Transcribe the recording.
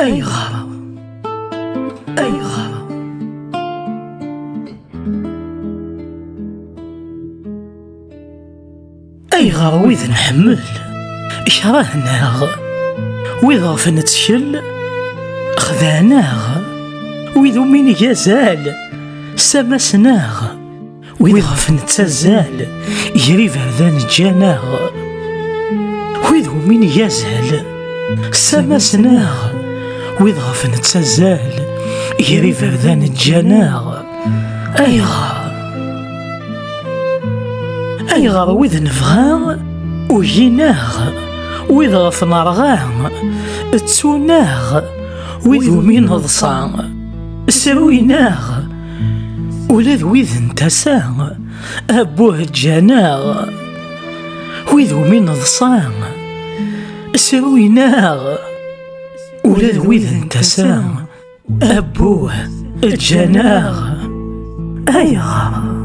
أي غابة أي غابة أي غابة وإذا نحمل إشراهناغ وإذا فنتشل خذاناغ وإذا من يزال سمسناغ وإذا فنتزال يجري فردان جاناغ وإذا من يزال سمسناغ وإذا فنتزال يجري فردان جاناغ أي غابة وإذا نفغاغ وجيناغ وإذا فنرغاغ تسوناغ وإذا من ضصاغ سرويناغ ولاد وإذا انتساغ أبوه جاناغ وإذا من ضصاغ سرويناغ ولاد وإذا انتساغ أبوه جاناغ أي غابة